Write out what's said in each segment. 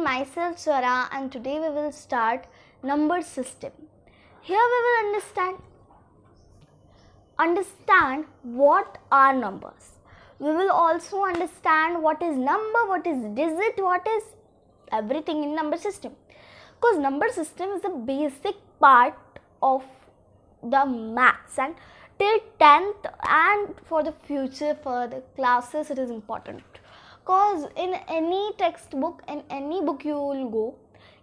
myself Swara, and today we will start number system. Here we will understand what are numbers. We will also understand what is number, what is digit, what is everything in number system. Because number system is a basic part of the maths, and till 10th and for the future for the classes it is important. Because in any textbook, in any book you will go,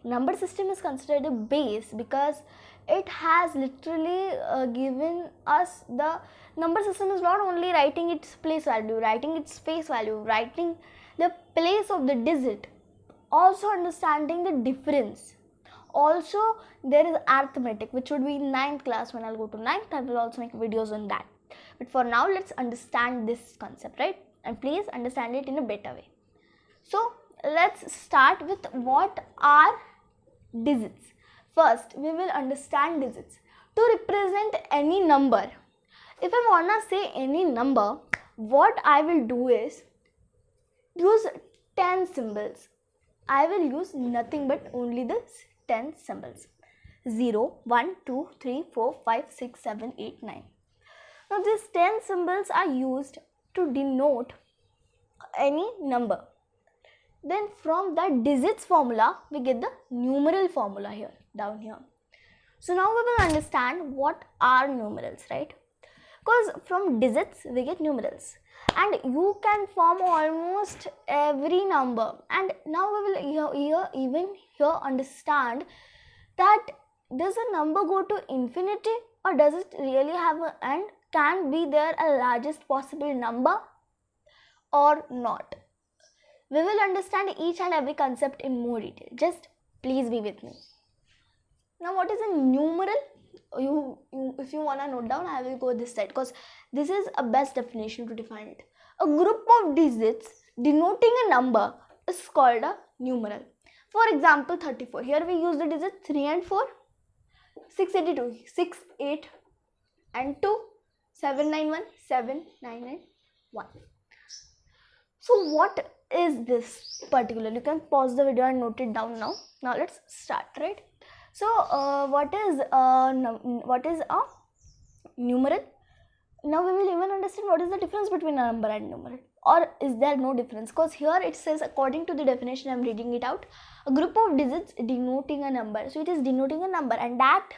number system is considered a base because it has literally given us the number system is not only writing its place value, writing its face value, writing the place of the digit, also understanding the difference. Also there is arithmetic, which would be in 9th class. When I'll go to 9th, I will also make videos on that. But for now, let's understand this concept, right? And please understand it in a better way. So let's start with what are digits. First, we will understand digits. To represent any number, if I wanna say any number, what I will do is use 10 symbols. I will use nothing but only the 10 symbols. 0, 1, 2, 3, 4, 5, 6, 7, 8, 9. Now these 10 symbols are used to denote any number. Then from that digits formula, we get the numeral formula here, down here. So now we will understand what are numerals, right? Because from digits, we get numerals. And you can form almost every number. And now we will even here understand that does a number go to infinity, or does it really have an end? Can be there a largest possible number or not? We will understand each and every concept in more detail. Just please be with me. Now what is a numeral? If you want to note down, I will go this side because this is a best definition to define it. A group of digits denoting a number is called a numeral. For example, 34. Here we use the digits 3 and 4. 682. 6, 8 and 2. 791. 7, 9 and 1. So what is this particular? You can pause the video and note it down now. Now let's start, right? So what is a numeral? Now we will even understand what is the difference between a number and numeral, or is there no difference? Because here it says, according to the definition, I am reading it out, a group of digits denoting a number. So it is denoting a number, and that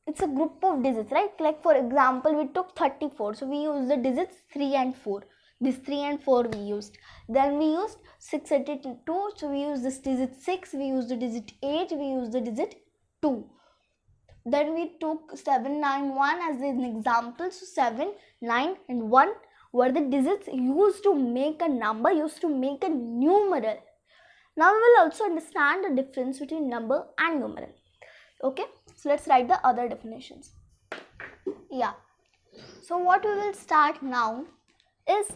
it's a group of digits, right? Like for example, we took 34, so we used the digits 3 and 4. This 3 and 4 we used. Then we used 682, so we used this digit 6, we used the digit 8, we used the digit 2. Then we took 791 as an example. So 7, 9 and 1 were the digits used to make a number, used to make a numeral. Now we will also understand the difference between number and numeral. Okay, so let's write the other definitions. Yeah, so what we will start now is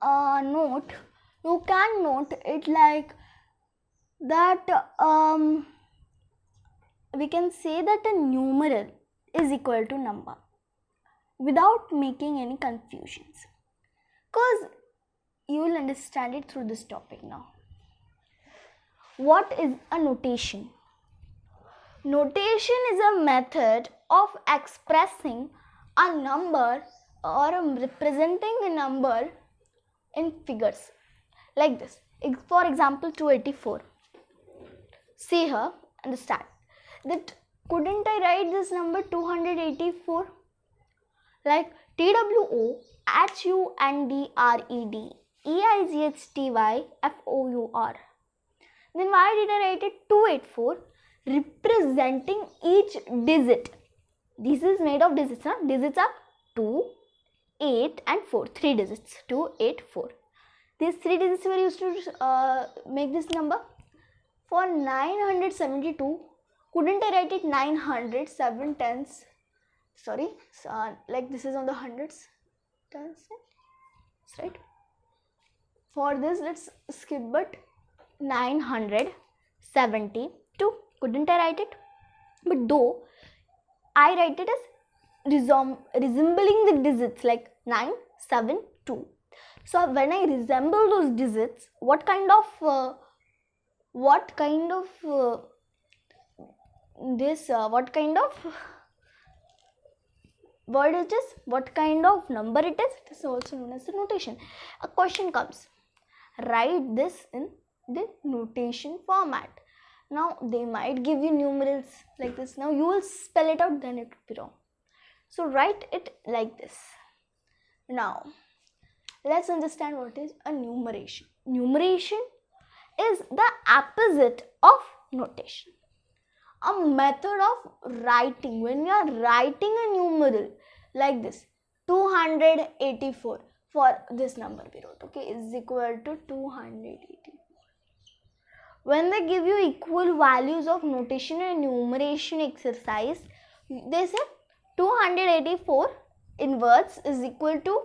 note. You can note it like that. We can say that a numeral is equal to number without making any confusions, because you will understand it through this topic now. What is a notation? Notation is a method of expressing a number or representing a number in figures like this. For example, 284. See here, understand that couldn't I write this number 284 like TWO@UNDRED EIGHTYFOUR? Then why did I write it 284? Representing each digit. This is made of digits, huh? Digits are 2, 8 and 4. 3 digits. 2, 8, 4. These 3 digits were used to make this number. For 972, couldn't I write it 900, 7 tens, sorry, like this is on the hundreds, tens, right? For this, let's skip, but 972, couldn't I write it? But though, I write it as resembling the digits like 9, 7, 2. So when I resemble those digits, what kind of what kind of what kind of word it is, what kind of number it is also known as the notation. A question comes, write this in the notation format. Now they might give you numerals like this. Now you will spell it out, then it will be wrong. So write it like this. Now let's understand what is a numeration. Numeration is the opposite of notation. A method of writing. When you are writing a numeral like this, 284 for this number we wrote, okay, is equal to 284. When they give you equal values of notation and numeration exercise, they say 284 inverse is equal to,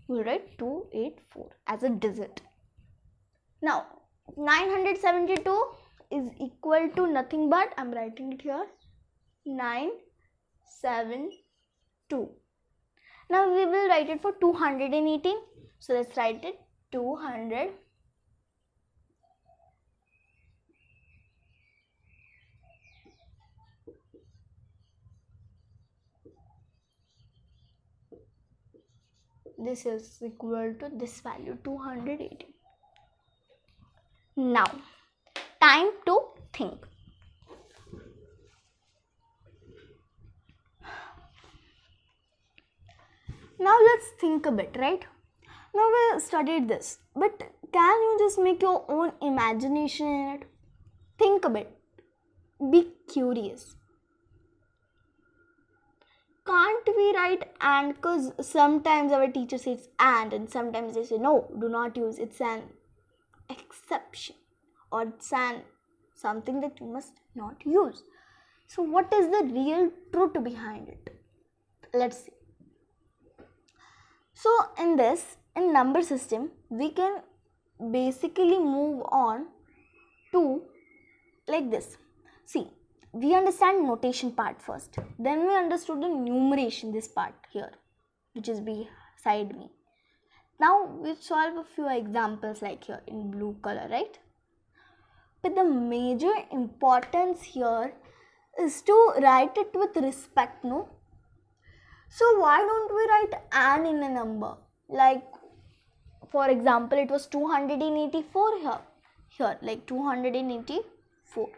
we write 284 as a digit. Now 972 is equal to nothing but, I am writing it here, 972. Now we will write it for 218. So let's write it 200. This is equal to this value, 218. Now time to think. Now let's think a bit, right? Now we studied this, but can you just make your own imagination in it? Think a bit. Be curious. Can't we write and? Because sometimes our teacher says and sometimes they say no, do not use. It's an exception, or it's something that you must not use. So what is the real truth behind it? Let's see. So in number system, we can basically move on to like this. See, we understand notation part first. Then we understood the numeration, this part here, which is beside me. Now we'll solve a few examples like here in blue color, right? But the major importance here is to write it with respect, no? So why don't we write an in a number? Like for example, it was 284 here like 284.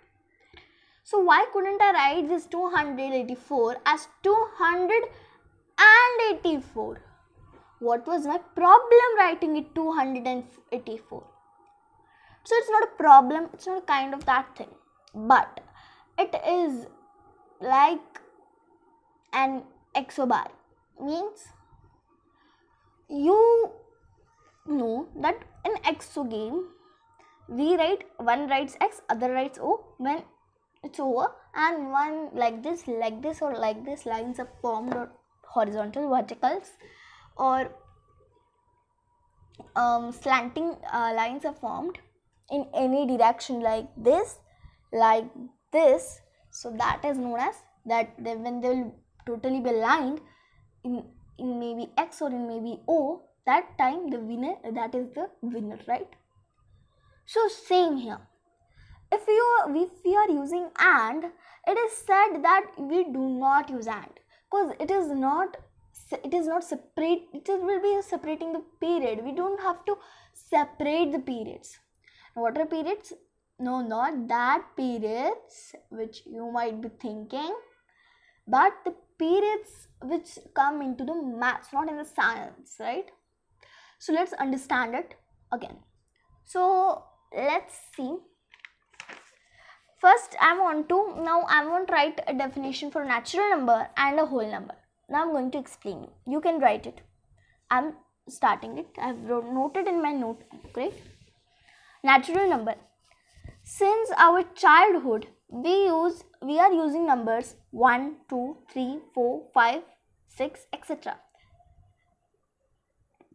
So why couldn't I write this 284 as 284? What was my problem writing it 284? So it's not a problem, it's not a kind of that thing, but it is like an exobar. Means you know that in exo game we write, one writes x, other writes o when it's over, and one like this or like this lines are formed, or horizontal, verticals, or slanting lines are formed in any direction like this. So that is known as that when they will totally be aligned in maybe x or in maybe o, that time the winner, that is the winner, right? So same here. If we are using and, it is said that we do not use and, because it is not separate. It will be separating the period. We don't have to separate the periods. What are periods? No, not that periods which you might be thinking, but the periods which come into the maths, not in the science, right? So let's understand it again. So let's see. First I want to write a definition for a natural number and a whole number. Now I'm going to explain you. You can write it. I'm starting it. I've noted in my notebook, right? Natural number. Since our childhood, we are using numbers 1, 2, 3, 4, 5, 6, etc.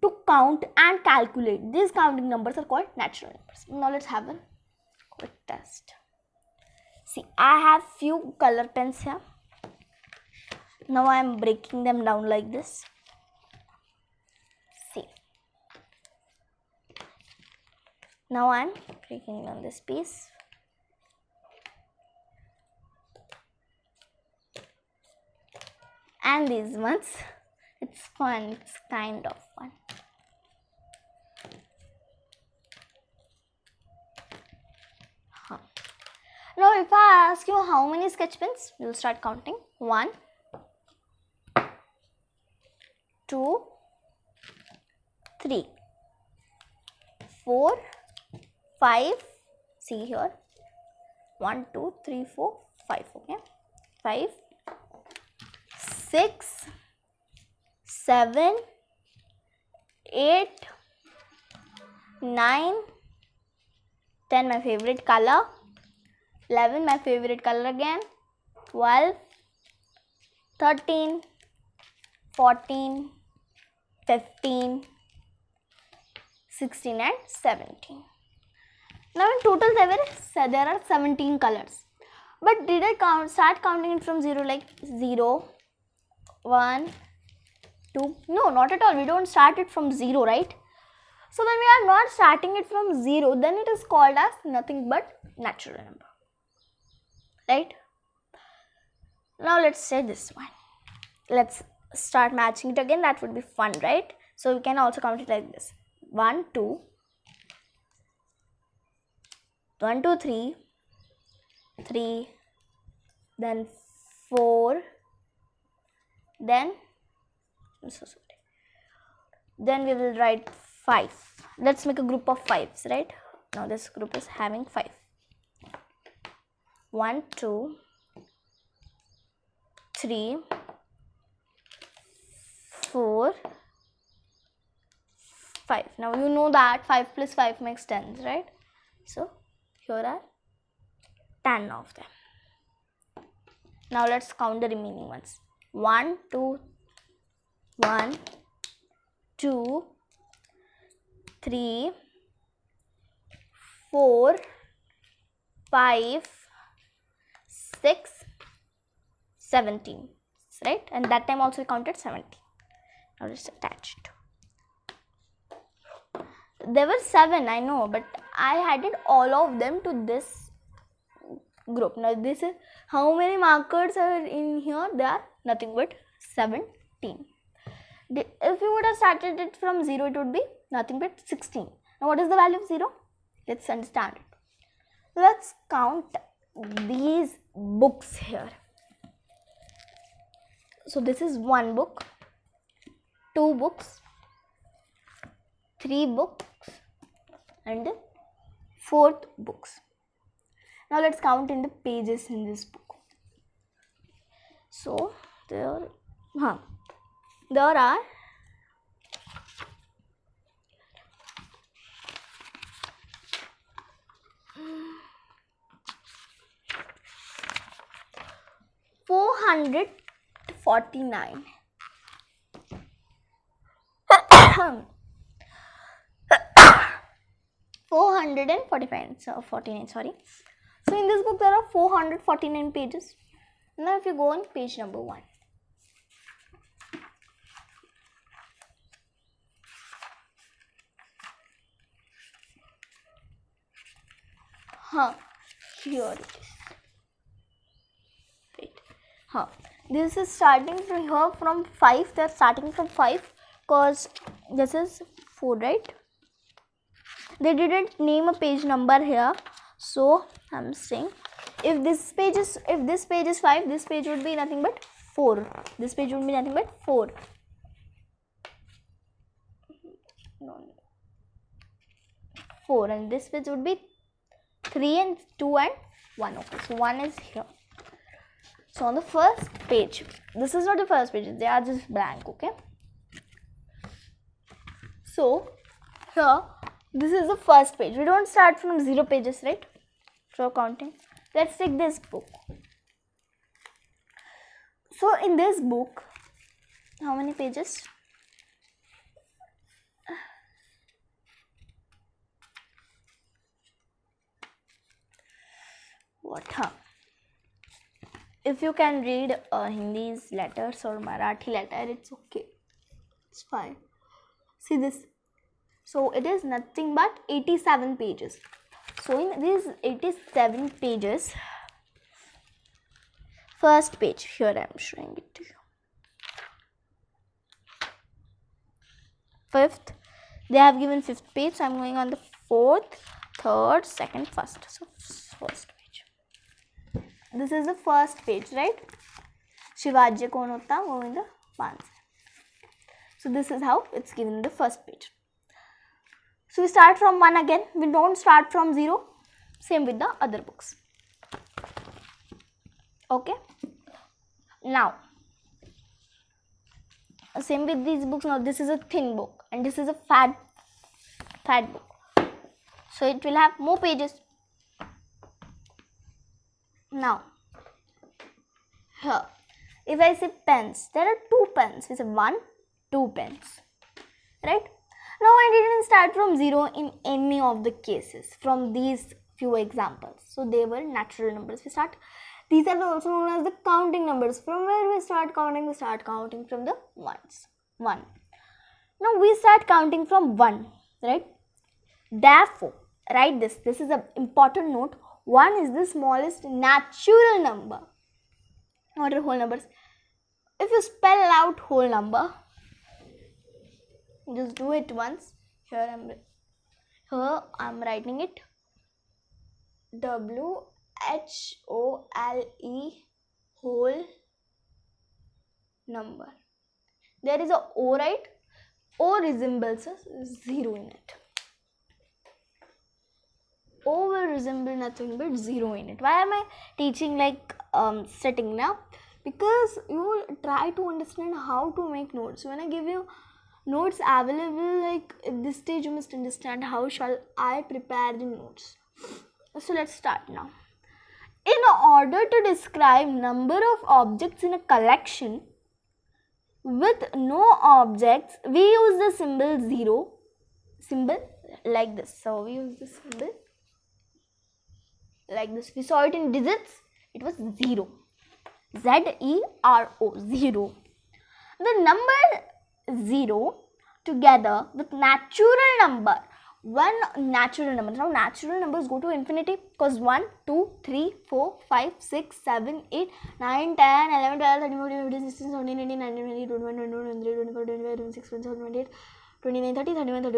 to count and calculate. These counting numbers are called natural numbers. Now let's have a quick test. See, I have few color pens here. Now I am breaking them down like this. See. Now I am breaking down this piece. and these ones. It's fun, it's kind of fun. Now if I ask you how many sketch pens, you'll start counting. 1, 2, 3, 4, 5. See here. 1, 2, 3, 4, 5. Okay. 5, 6, 7, 8, 9, 10 my favorite color, 11 my favorite color again, 12, 13, 14, 15, 16 and 17. Now in total there are 17 colors. But did I start counting it from 0 like 0, 1, 2? No, not at all. We don't start it from 0, right? So when we are not starting it from 0, then it is called as nothing but natural number. Right? Now let's say this one. Let's start matching it again. That would be fun, right? So we can also count it like this. 1, 2, 1, 2, 3, 3, then 4, then we will write 5. Let's make a group of 5s, right? Now this group is having 5. 1, 2, 3, 4, 5. Now you know that 5 plus 5 makes 10, right? So here are 10 of them. Now let's count the remaining ones. 1, 2, 1, 2, 3, 4, 5, 6, 17. Right? And that time also we counted 17. Now let's attach it. There were 7, I know, but I added all of them to this group. Now this is how many markers are in here? There are nothing but 17. If you would have started it from 0, it would be nothing but 16. Now what is the value of 0? Let's understand it. Let's count these books here. So this is 1 book, 2 books, 3 books and the 4th books. Now let's count in the pages in this book. So there are 449. 445. So 49. Sorry. So in this book there are 449 pages. Now if you go on page number 1. Here it is. Wait. This is starting from here from 5. They are starting from 5 because this is 4, right? They didn't name a page number here, so I'm saying if this page is 5, this page would be nothing but 4. This page would be nothing but 4. No. 4, and this page would be 3 and 2 and 1. Okay, so 1 is here. So on the first page, this is not the first page, they are just blank, okay? So here, this is the first page. We don't start from 0 pages, right? So counting. Let's take this book. So in this book, how many pages? What? If you can read Hindi's letters or Marathi letter, it's okay. It's fine. See this. So it is nothing but 87 pages. So in these 87 pages, first page, here I am showing it to you. fifth. They have given fifth page, so I'm going on the fourth, third, second, first. So first page. This is the first page, right? Shivaji kaun hota, wo in the Panse. So this is how it's given in the first page. So we start from 1 again. We don't start from 0. Same with the other books. Okay. Now, same with these books. Now this is a thin book and this is a fat book. So it will have more pages. Now, here, if I say pens, there are 2 pens. We say 1, 2 pens. Right? Now I didn't start from 0 in any of the cases from these few examples. So they were natural numbers. These are also known as the counting numbers. From where we start counting? We start counting from the ones. 1. Now we start counting from 1, right? Therefore, write this. This is an important note. 1 is the smallest natural number. What are whole numbers? If you spell out whole number, just do it once. Here I'm writing it. WHOLE whole number. There is a O, right? O resembles a 0 in it. O will resemble nothing but 0 in it. Why am I teaching like setting now? Because you will try to understand how to make notes. When I give you notes available, like at this stage you must understand how shall I prepare the notes. So let's start now. In order to describe number of objects in a collection with no objects, we use the symbol 0. Symbol like this. So we use the symbol like this. We saw it in digits. It was 0. Z-E-R-O. 0. The number 0 together with natural number. One natural number. Now natural numbers go to infinity because 1, 2, 3, 4, 5, 6, 7, 8, 9, 10, 11, 12, 13, 14, 15, 16, 17, 18, 19, 20, 21, 22, 23, 24, 25, 26, 27, 28, 29, 30, 31, 32,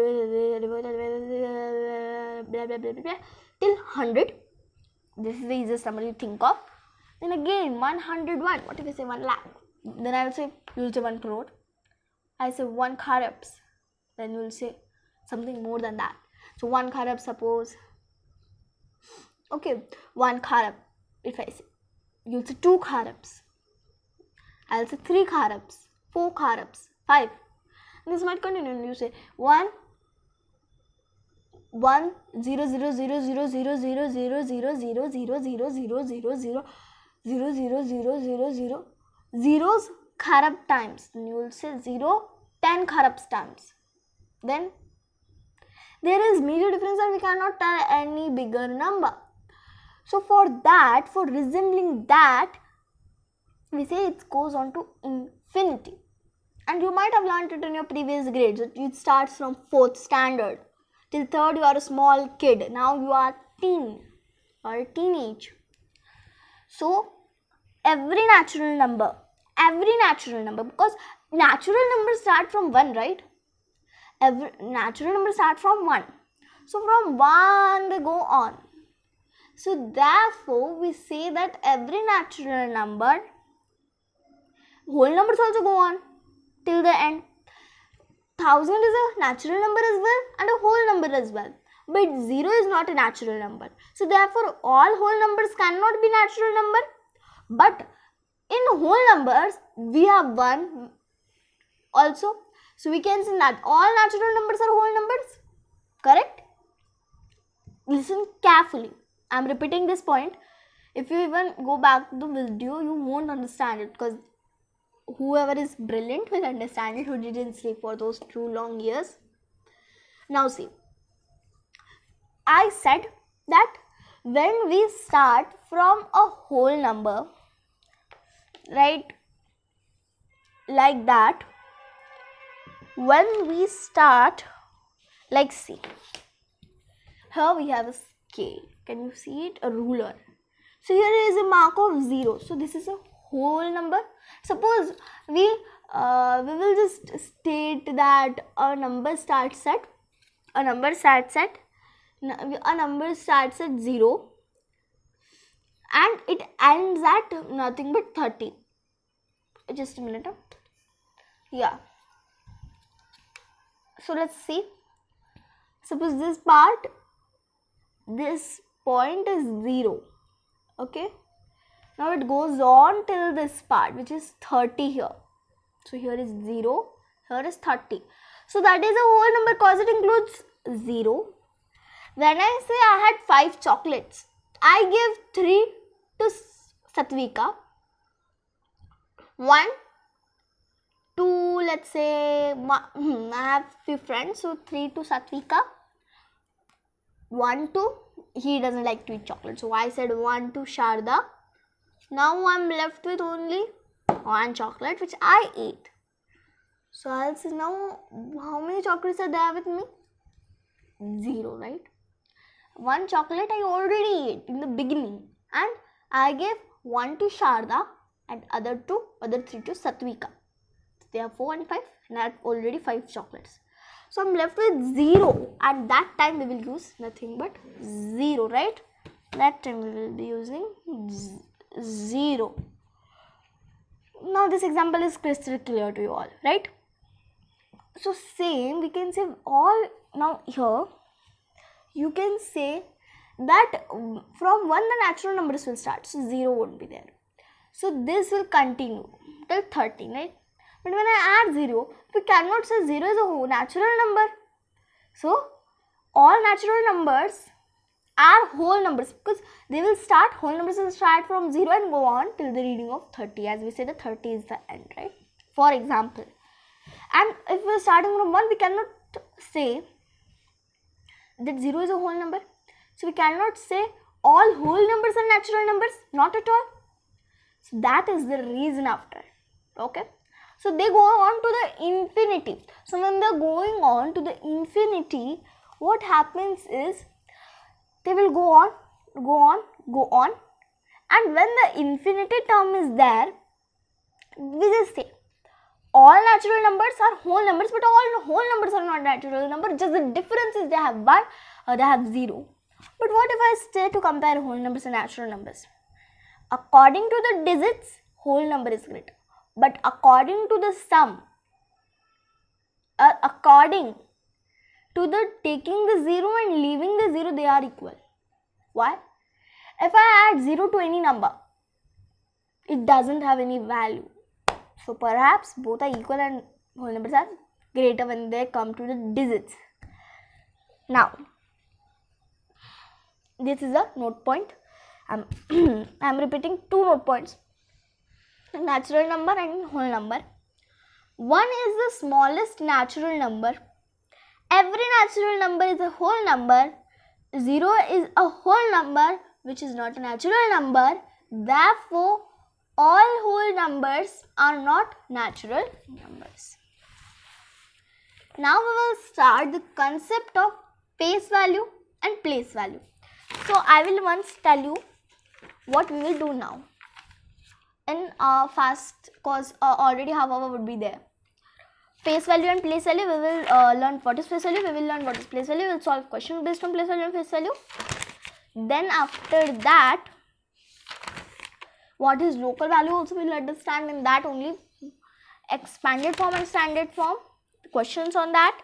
34, blah, blah, blah, blah, blah, till 100. This is the easiest number you think of. Then again 101. What if I say 1 lakh? Then I will say, you will say 1 crore. I say 1 kharabs. Then you will say something more than that. So 1 kharab, suppose. Okay, 1 kharab. If I say, you'll say 2 kharabs. I'll say 3 kharabs, 4 kharabs, 5. This might continue and you say 1 0 0 0 0 0 0 0 0 0 0 0 0 0 0 0 0 0 0 zeros kharab times. Then you will say 0 10 kharabs times. Then there is major difference and we cannot tell any bigger number. So for that, for resembling that, we say it goes on to infinity. And you might have learned it in your previous grades. It starts from 4th standard. Till 3rd you are a small kid. Now you are teen or a teenage. So every natural number, because natural numbers start from 1, right? Every natural numbers start from 1. So from 1 they go on. So therefore we say that every natural number, whole numbers also go on till the end. 1000 is a natural number as well and a whole number as well. But 0 is not a natural number. So therefore all whole numbers cannot be natural number. But in whole numbers we have 1 also. So we can say that all natural numbers are whole numbers. Correct? Listen carefully. I am repeating this point. If you even go back to the video, you won't understand it because whoever is brilliant will understand it who didn't sleep for those 2 long years. Now see, I said that when we start from a whole number, right, like that, when we start, like see, here we have a scale. Can you see it? A ruler. So here is a mark of 0. So this is a whole number. Suppose we will just state that a number starts at 0 and it ends at nothing but 30. Just a minute. Yeah. So let's see. Suppose this point is 0. Okay. Now it goes on till this part, which is 30 here. So here is 0, here is 30. So that is a whole number because it includes 0. When I say I had 5 chocolates, I give 3 to Satvika, 1 to, let's say, I have few friends, so 3 to Satvika, 1 to, he doesn't like to eat chocolate, so I said 1 to Sharda. Now I'm left with only 1 chocolate which I ate. So I'll say now how many chocolates are there with me? 0, right? 1 chocolate I already ate in the beginning and I gave 1 to Sharda and other 3 to Satvika. There are 4 and 5 and I have already 5 chocolates. So I'm left with 0. At that time we will use nothing but 0, right? That time we will be using 0. Now this example is crystal clear to you all, right? So same we can say all. Now here you can say that from 1 the natural numbers will start, so 0 won't be there. So this will continue till 30, right? But when I add 0, we cannot say 0 is a whole natural number. So all natural numbers are whole numbers because they will start, whole numbers will start from 0 and go on till the reading of 30. As we say, the 30 is the end, right? For example. And if we are starting from 1, we cannot say that 0 is a whole number. So we cannot say all whole numbers are natural numbers. Not at all. So that is the reason after. Okay. So they go on to the infinity. So when they are going on to the infinity, what happens is they will go on. And when the infinity term is there, we just say all natural numbers are whole numbers, but all whole numbers are not natural numbers. Just the difference is they have 1 or they have 0. But what if I say to compare whole numbers and natural numbers? According to the digits, whole number is greater. But according to the sum, according to the taking the 0 and leaving the 0, they are equal. Why? If I add 0 to any number, it doesn't have any value. So perhaps both are equal and whole numbers are greater when they come to the digits. Now, this is a note point. I'm repeating 2 note points. Natural number and whole number. 1 is the smallest natural number. Every natural number is a whole number. 0 is a whole number which is not a natural number. Therefore, all whole numbers are not natural numbers. Now we will start the concept of face value and place value. So I will once tell you what we will do now. In fast, cause already half hour would be there. Face value and place value, we will learn what is face value, we will learn what is place value, we will solve questions based on place value and face value. Then after that, what is local value also we will understand, in that only expanded form and standard form, questions on that.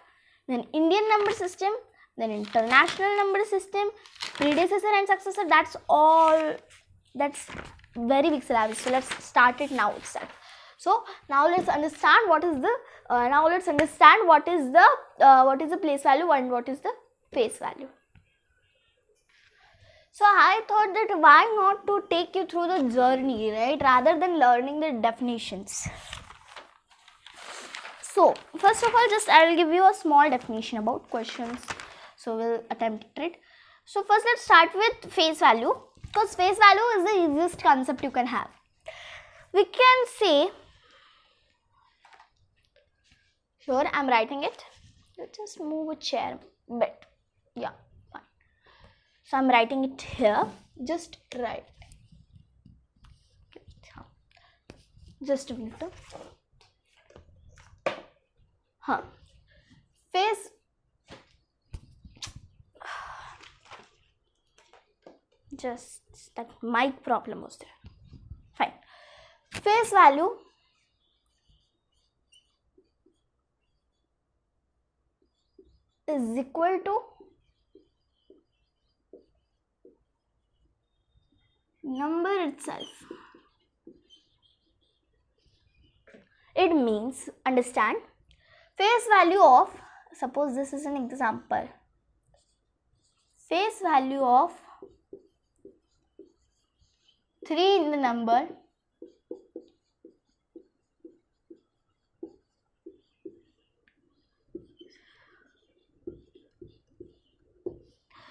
Then Indian number system, then international number system, predecessor and successor, that's all, that's very big syllabus. So let's start it now itself. So now let's understand what is the place value and what is the face value. So I thought that why not to take you through the journey, right, rather than learning the definitions. So first of all, just I will give you a small definition about questions. So we'll attempt it. So first let's start with face value, because face value is the easiest concept you can have. We can say, here I am writing it. Let's just move a chair a bit. Yeah, fine. So I am writing it here. Just write. just a minute. Face just that mic problem was there. Fine. Face value is equal to number itself. It means, understand, face value of, suppose this is an example, face value of 3 in the number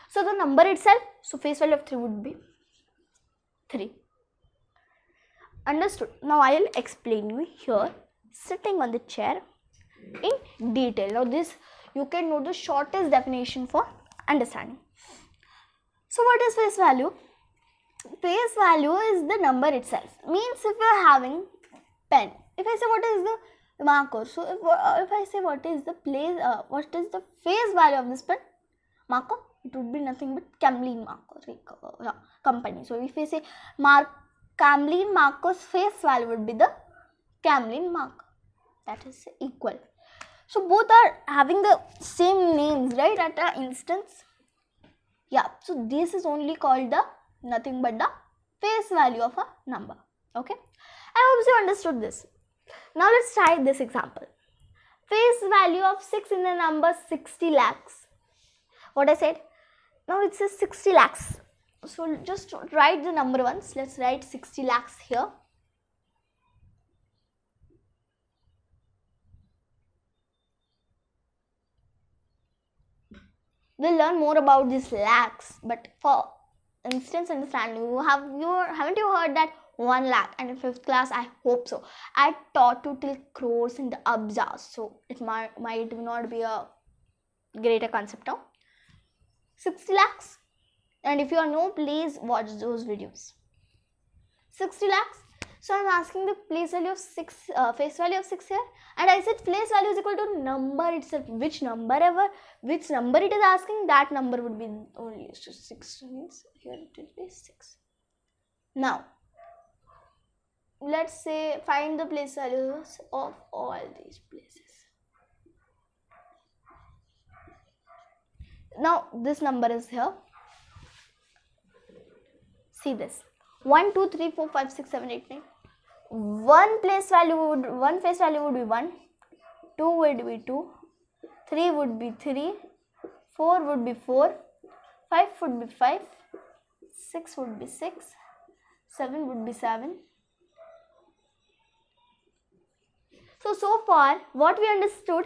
so the number itself, so face value of 3 would be 3. Understood? Now I will explain you here sitting on the chair in detail. Now this you can know the shortest definition for understanding. So what is face value? Face value is the number itself. Means if you are having pen, if I say what is the marker, so if I say what is the face value of this pen marker, it would be nothing but Camlin marker company. So if I say Camlin marker's face value would be the Camlin marker, that is equal. So both are having the same names, right, at an instance. Yeah, so this is only called the nothing but the face value of a number. Okay, I hope you understood this. Now let's try this example. Face value of 6 in the number 60 lakhs. What I said? Now it says 60 lakhs. So just write the number once. Let's write 60 lakhs here. We'll learn more about these lakhs, but for instance understanding, haven't you heard that 1 lakh, and in 5th class I hope so I taught you till crores and abzas, so it might not be a greater concept now. 60 lakhs, and if you are new, please watch those videos. 60 lakhs. So I'm asking the place value of 6, face value of 6 here, and I said place value is equal to number itself. Which number it is asking, that number would be only 6, means here it will be 6. Now let's say find the place values of all these places. Now this number is here. See this. 1, 2, 3, 4, 5, 6, 7, 8, 9. One face value would be 1, 2 would be 2, 3 would be 3, 4 would be 4, 5 would be 5, 6 would be 6, 7 would be 7. So far what we understood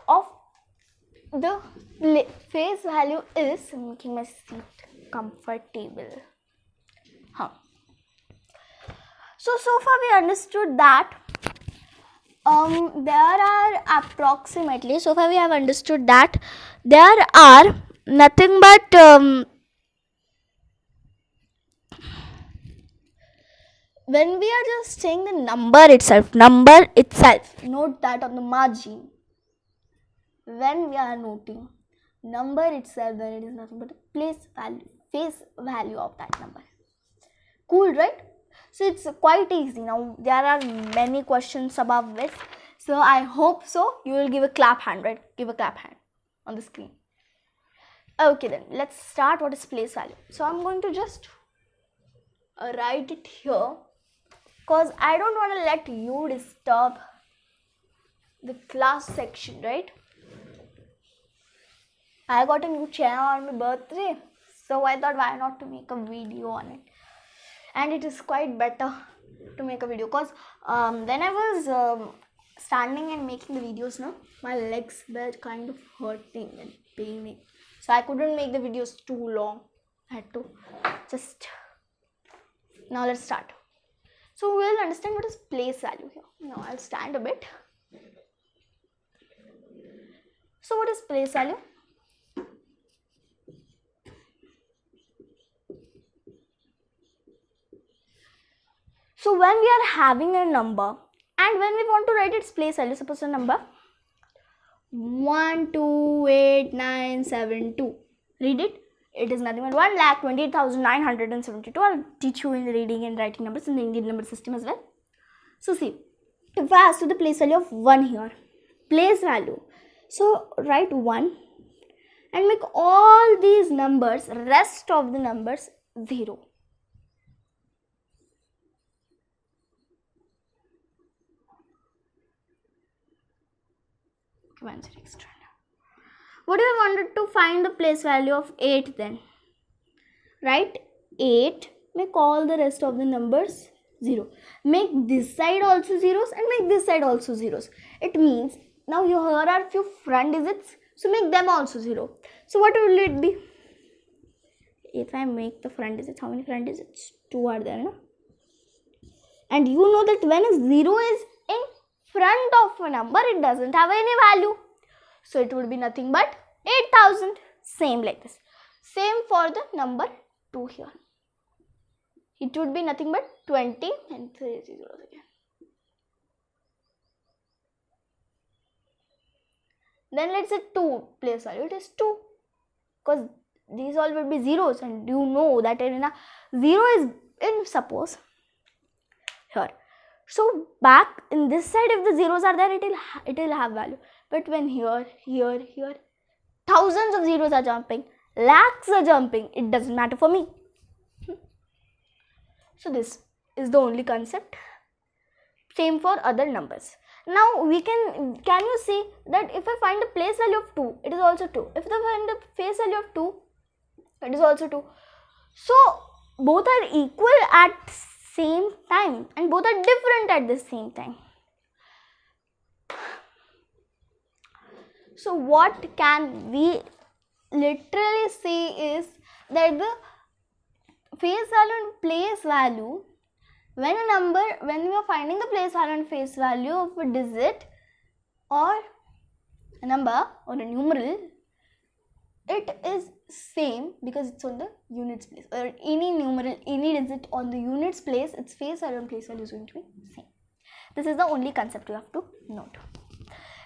of the face value is making my seat comfortable. So far we understood that there are approximately, so far we have understood that there are nothing but when we are just saying the number itself, note that on the margin. When we are noting number itself, then it is nothing but a face value of that number. Cool, right? So it's quite easy. Now there are many questions above this, so I hope so you will give a clap hand, right? Give a clap hand on the screen. Okay, then let's start. What is place value? So I'm going to just write it here, because I don't want to let you disturb the class section, right? I got a new chair on my birthday, so I thought why not to make a video on it. And it is quite better to make a video, because when I was standing and making the videos, my legs were kind of hurting and paining, so I couldn't make the videos too long. I had to just. Now let's start. So we'll understand what is place value here. Now I'll stand a bit. So what is place value? So when we are having a number and when we want to write its place value, suppose a number 128,972. Read it. It is nothing but 1,28,972. I'll teach you in reading and writing numbers in the Indian number system as well. So see, if I ask you the place value of 1 here, place value. So write 1 and make all these numbers, rest of the numbers 0. What do you wanted to find the place value of 8 then? Write 8, make all the rest of the numbers 0. Make this side also zeros and make this side also zeros. It means now here are few front digits, so make them also 0. So what will it be? If I make the front digits, how many front digits? 2 are there, no? And you know that when a 0 is in front of a number, it doesn't have any value. So it would be nothing but 8,000. Same like this. Same for the number 2 here. It would be nothing but 20 and 3 zeros again. Then let's say 2 place value. It is 2. Because these all will be zeros and you know that in a 0 is in, suppose, here. So back in this side, if the zeros are there, it will have value. But when here, thousands of zeros are jumping, lakhs are jumping, it doesn't matter for me. So this is the only concept. Same for other numbers. Now we can you see that if I find the place value of 2, it is also 2. If I find the face value of 2, it is also 2. So both are equal at same time and both are different at the same time. So what can we literally say is that the face value and place value, when we are finding the place value and face value of a digit or a number or a numeral, it is same because it's on the units place, or any numeral, any digit on the units place, its face value and place value is going to be same. This is the only concept you have to note.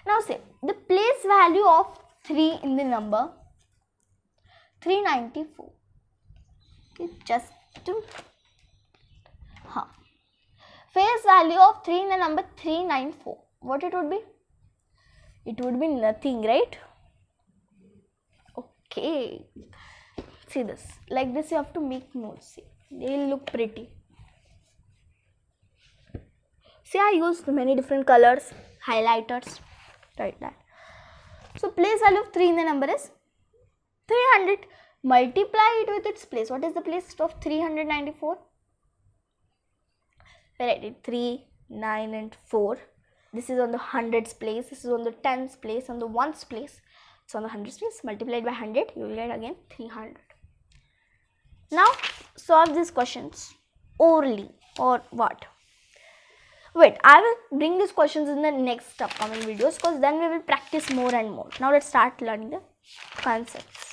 Now say the place value of 3 in the number 394. Okay, just to face value of 3 in the number 394. What it would be? It would be nothing, right? Okay. See this. Like this you have to make notes. See, they will look pretty. See, I used many different colors, highlighters, like that. So place value of 3 in the number is 300. Multiply it with its place. What is the place of 394? We write it 3, 9 and 4. This is on the hundreds place. This is on the tens place, on the ones place. It's on the hundreds place. Multiplied by 100, you will get again 300. Now solve these questions orally or what? Wait, I will bring these questions in the next upcoming videos because then we will practice more and more. Now let's start learning the concepts.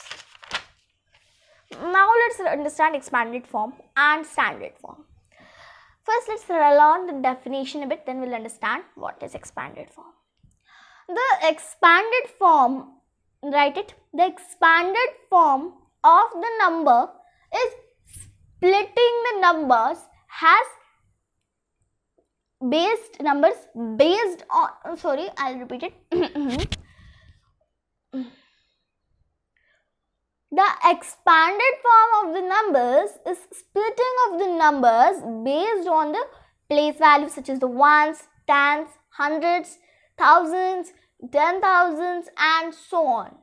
Now let's understand expanded form and standard form. First, let's learn the definition a bit, then we'll understand what is expanded form. The expanded form, write it, the expanded form of the number is splitting the numbers, has based numbers based on, sorry, I'll repeat it. The expanded form of the numbers is splitting of the numbers based on the place values such as the ones, tens, hundreds, thousands, 10,000s and so on.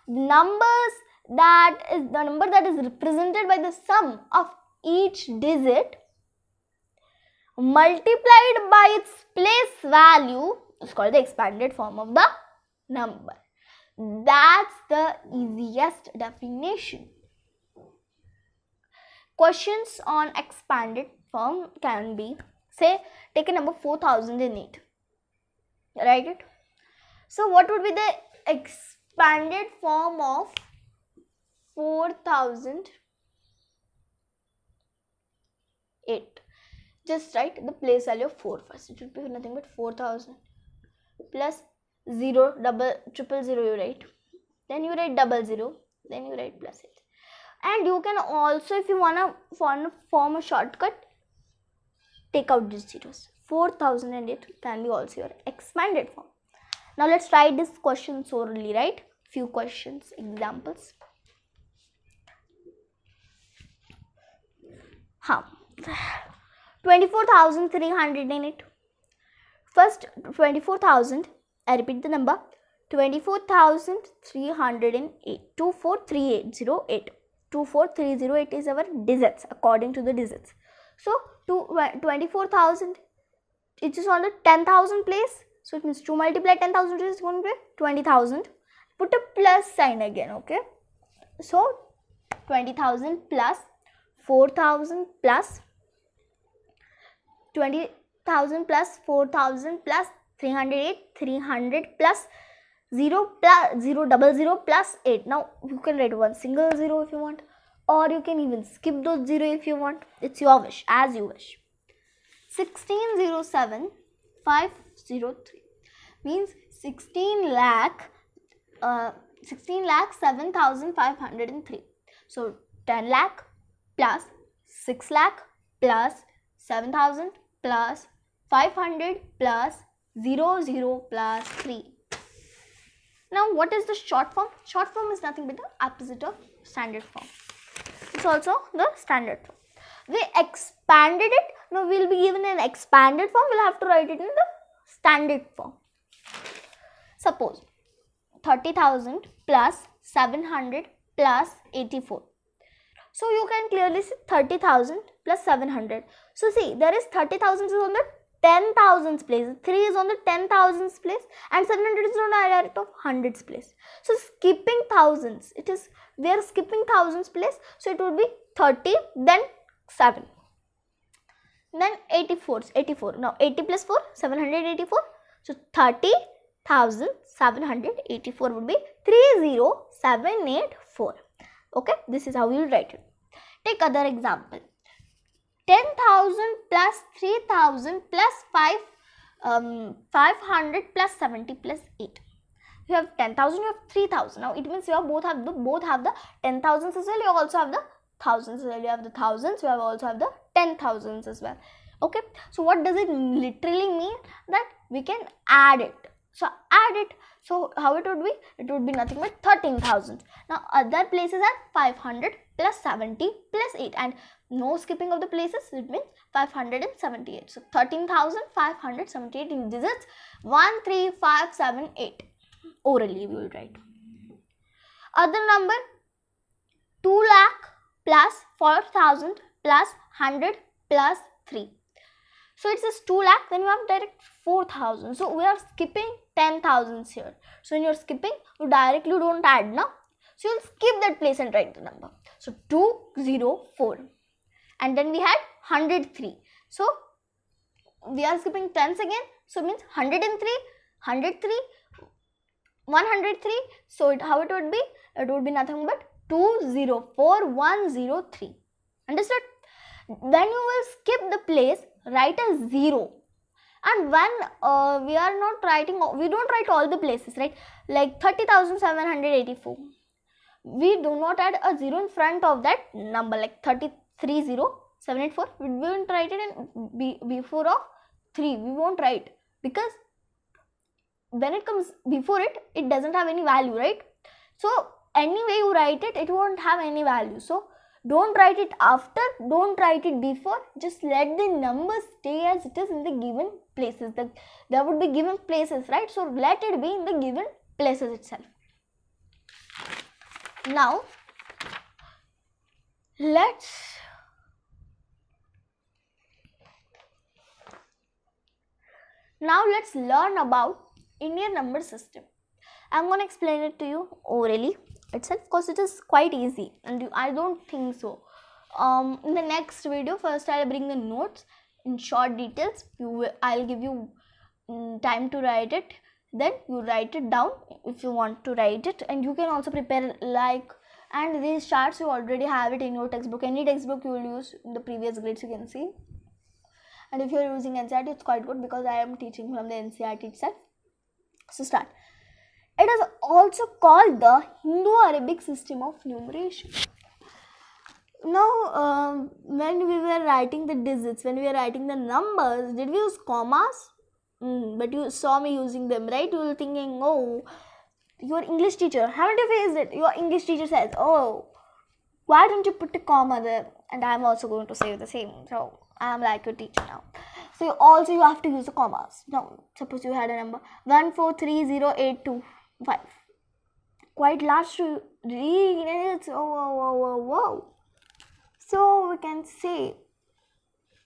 The number that is represented by the sum of each digit multiplied by its place value is called the expanded form of the number. That's the easiest definition. Questions on expanded form can be, say, take a number 4008. Write it. So, what would be the expanded form of 4008? just write the place value of 4 first. It would be nothing but 4000 plus 0, triple 0 you write, then you write double 0, then you write plus 8. And you can also, if you want to form a shortcut, take out these zeros. 4008 can be also your expanded form. Now let's write this question orally, right? Few questions, examples. 24,308. First 24,000, I repeat the number, 24,308, 243808. 24308 is our digits according to the digits. So 24,000, it is on the 10,000 place. So it means to multiply 10,000 is going to be 20,000. Put a plus sign again, okay? So 20,000 plus 4,000 plus 20,000 plus 4,000 plus 308, 300 plus 0 plus 0 double 0 plus 8. Now you can write one single 0 if you want, or you can even skip those 0 if you want. It's your wish, as you wish. 16,07,503 means 16,07,503. So 10 lakh plus 6 lakh plus 7,000 plus 500 plus 00 plus 3. Now what is the short form? Short form is nothing but the opposite of standard form. It's also the standard form. We expanded it. Now we will be given an expanded form. We'll have to write it in the standard form. Suppose 30,000 plus 700 plus 84. So you can clearly see 30,000 plus 700. So see, there is 30,000 is on the 10,000s place, 3 is on the 10,000s place, and 700 is on the direct of hundreds place. So skipping thousands, we are skipping thousands place, so it would be 30, then 7, then 84. Now 80 plus 4, 784. So 30,784 would be 30784. Okay, this is how you will write it. Take other example. 10,000 plus 3,000 plus 500 plus 70 plus 8. You have 10,000, you have 3,000. Now it means you have both have the 10,000s as well. You also have the thousands as well. You have the thousands. You also have the 10,000s as well. Okay. So what does it literally mean? That we can add it. So add it. So how it would be? It would be nothing but 13,000. Now other places are 500 plus 70 plus 8, and no skipping of the places. It means 578. So 13,578 in digits. 13578. Orally we will write. Other number 2 lakh plus 4,000 plus 100 plus 3. So it says 2 lakh, then you have direct 4,000. So we are skipping 10,000s here. So when you are skipping, you directly don't add now. So you will skip that place and write the number. So 204. And then we had 103. So we are skipping 10s again. So it means 103, 103, 103. So how it would be? It would be nothing but 204103. Understood? When you will skip the place, write a 0. And when we are not writing, we don't write all the places, right? Like 30,784. We do not add a 0 in front of that number, like 330784. We won't write it in before of 3. We won't write, because when it comes before it, it doesn't have any value, right? So anyway you write it, it won't have any value. So don't write it after, don't write it before. Just let the number stay as it is in the given places. There would be given places, right? So let it be in the given places itself. Now let's learn about Indian number system. I'm going to explain it to you orally itself, because it is quite easy, and I don't think so. In the next video, first I'll bring the notes in short details. I'll give you time to write it. Then you write it down if you want to write it, and you can also prepare and these charts you already have it in your textbook. Any textbook you will use in the previous grades, you can see. And if you're using NCERT, it's quite good because I am teaching from the NCERT itself. So start. It is also called the Hindu-Arabic system of numeration. Now, when we were writing the digits, when we were writing the numbers, did we use commas? But you saw me using them, right? You were thinking, oh, your English teacher, haven't you faced it? Your English teacher says, oh, why don't you put a comma there? And I'm also going to say the same. So, I'm like your teacher now. So, you have to use the commas. Now, suppose you had a number 1430825. Quite large to read, and it's whoa. So, we can say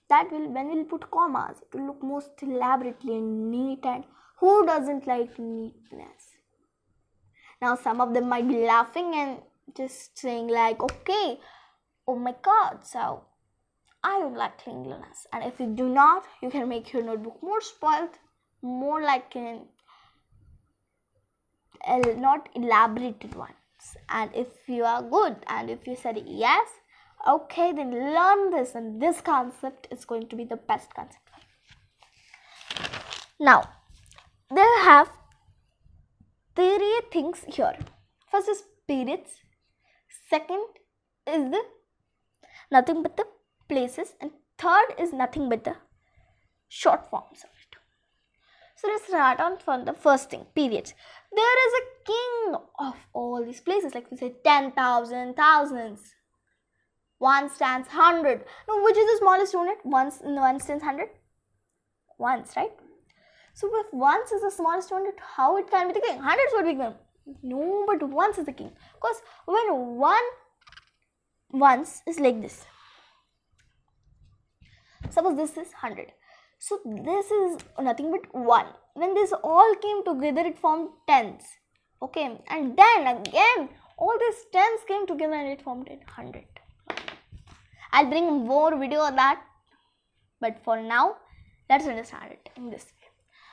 that when we'll put commas, it will look most elaborately and neat, and who doesn't like neatness? Now, some of them might be laughing and just saying like, okay, oh my god, so I don't like cleanliness. And if you do not, you can make your notebook more spoiled, more like not elaborated ones. And if you are good and if you said yes, okay, then learn this, and this concept is going to be the best concept. Now, they have three things here. First is periods. Second is the nothing but the places, and third is nothing but the short forms of it. So let's start on from the first thing, periods. There is a king of all these places, like we say 10,000, thousands. 1 stands 100. Now, which is the smallest unit? 1 stands 100? Ones, right? So, if ones is the smallest unit, how it can be the king? Hundreds would be king. No, but ones is the king. Because when ones is like this. Suppose this is 100. So, this is nothing but 1. When this all came together, it formed tens. Okay. And then again, all these tens came together and it formed 100. I'll bring more video on that, but for now, let's understand it in this way.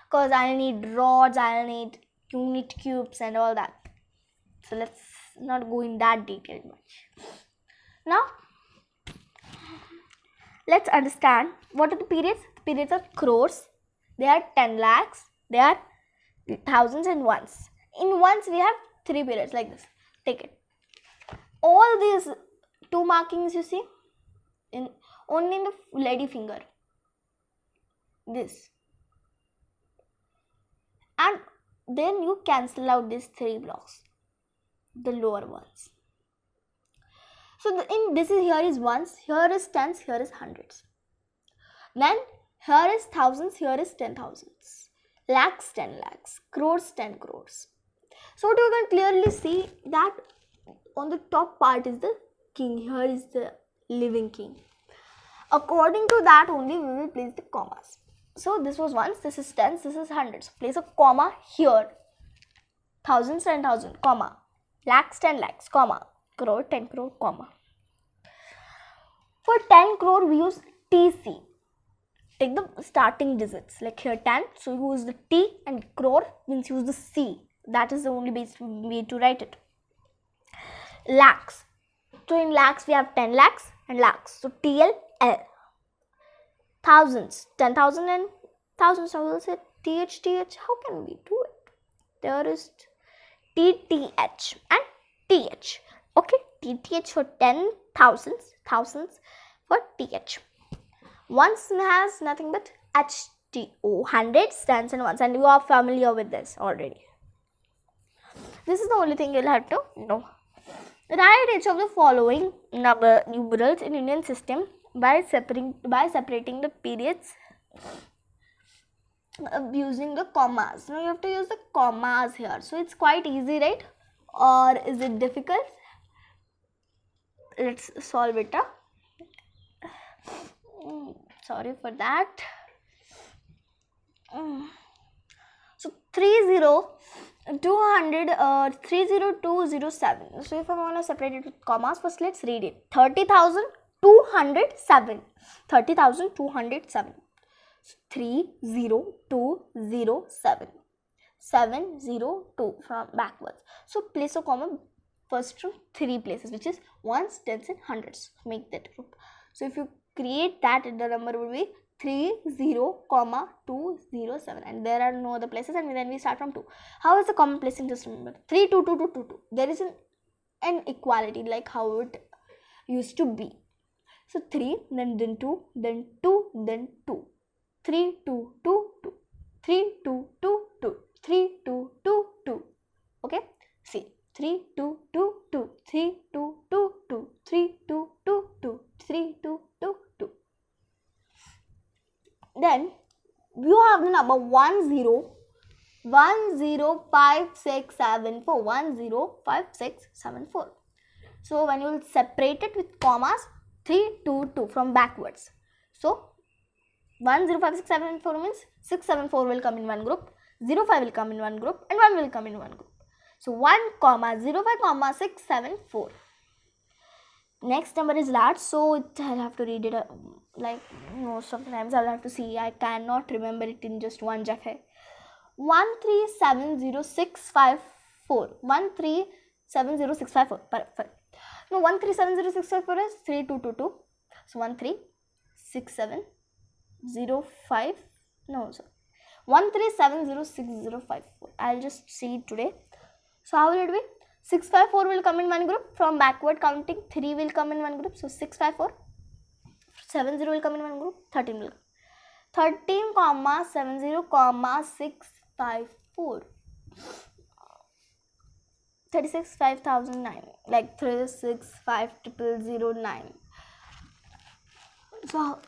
Because I'll need rods, I'll need unit cubes and all that. So let's not go in that detail much. Now, let's understand what are the periods. The periods are crores, they are 10 lakhs, they are thousands and ones. In ones, we have 3 periods like this. Take it. All these 2 markings you see, only in the lady finger, this, and then you cancel out these 3 blocks, the lower ones. So here is ones, here is tens, here is hundreds. Then here is thousands, here is 10,000s, lakhs, 10 lakhs, crores, 10 crores. So what you can clearly see that on the top part is the king, here is the living king. According to that only we will place the commas. So this was ones, this is tens, this is hundreds. Place a comma here. Thousands, 10,000, comma. Lakhs, 10 lakhs, comma. Crore, 10 crore, comma. For 10 crore we use TC. Take the starting digits. Like here 10, so use the T, and crore means use the C. That is the only base way to write it. Lakhs. So in lakhs we have 10 lakhs and lakhs. So TL, L. Thousands, 10,000 and thousands. So we'll say TH. How can we do it? There is TTH and TH. Okay, TTH for 10,000s, thousands for TH. Ones has nothing but HTO, hundreds, tens and ones, and you are familiar with this already. This is the only thing you'll have to know. Write each of the following numerals in Indian system by separating the periods using the commas. Now you have to use the commas here. So it's quite easy, right? Or is it difficult? Let's solve it. Sorry for that. So 30207. So if I want to separate it with commas, first let's read it. 30,207. 30,207. So 30207. 702 from backwards. So place a comma first to 3 places, which is ones, tens and hundreds. Make that group. So if you create that, the number will be 30,207, and there are no other places, and then we start from 2. How is the common placing system? Remember 3, 2, 2, 2, 2, 2. There is an equality like how it used to be. So 3, then 2, then 2, then 2. 3, 2, 2, 2. 3, 2, 2, 2. 3, 2, 2, 2. Okay? See. 3, 2, 2, 2. 3, 2, 2, 2. 3, 2, 2, 2. 3, 2, 2, 2. Then you have the number 105674. 105674. So when you will separate it with commas, 3, 2, 2 from backwards. So 105674 means 674 will come in one group, 05 will come in one group, and 1 will come in one group. So 1,05, 674. Next number is large, so I'll have to read it like most of the times. I'll have to see. I cannot remember it in just one jump. 1370654. 1370654. Perfect. No, 1370654 is 3222. So 136705. No, sir. 1370654. I'll just see it today. So how will it be? 654 will come in one group. From backward counting, 3 will come in one group. So 654. 70 will come in one group. 13 will come. 13, 70, 654. 36, 5009. Like 365,009. So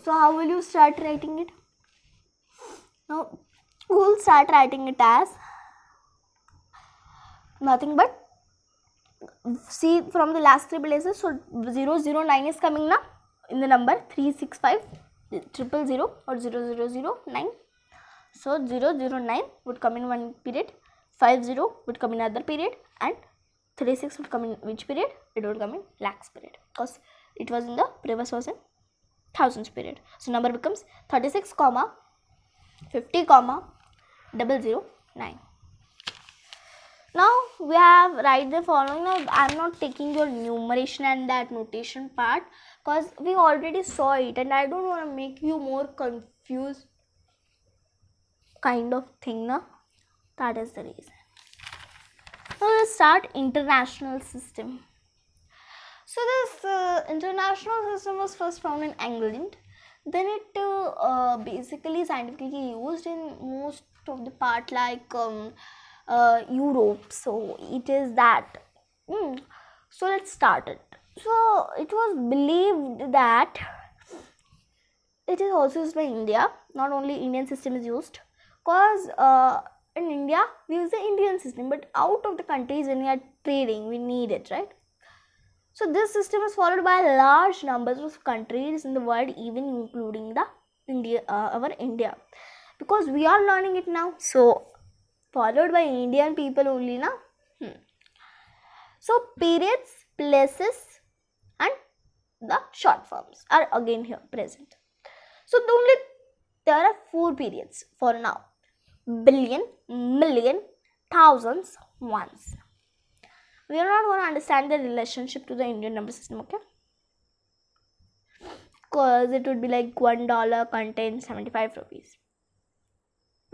how will you start writing it? Now we will start writing it as nothing but, see from the last 3 places, so 009 is coming now in the number 365,000 or 0009. So 009 would come in one period, 50 would come in another period, and 36 would come in which period? It would come in lakhs period, because it was in the previous was in thousands period. So number becomes 36, 50, 009. Now we have write the following. Now I am not taking your numeration and that notation part because we already saw it, and I don't want to make you more confused kind of thing. Now that is the reason. Now let's start international system. So this international system was first found in England. Then it basically scientifically used in most of the part like Europe. So it is that. So let's start it. So it was believed that it is also used by India. Not only Indian system is used, because in India we use the Indian system, but out of the countries when we are trading we need it, right? So this system is followed by large numbers of countries in the world, even including the our India, because we are learning it now. So followed by Indian people only now. So periods, places, and the short forms are again here present. So there are 4 periods for now: billion, million, thousands, ones. We are not going to understand the relationship to the Indian number system, okay? Because it would be like $1 contains 75 rupees.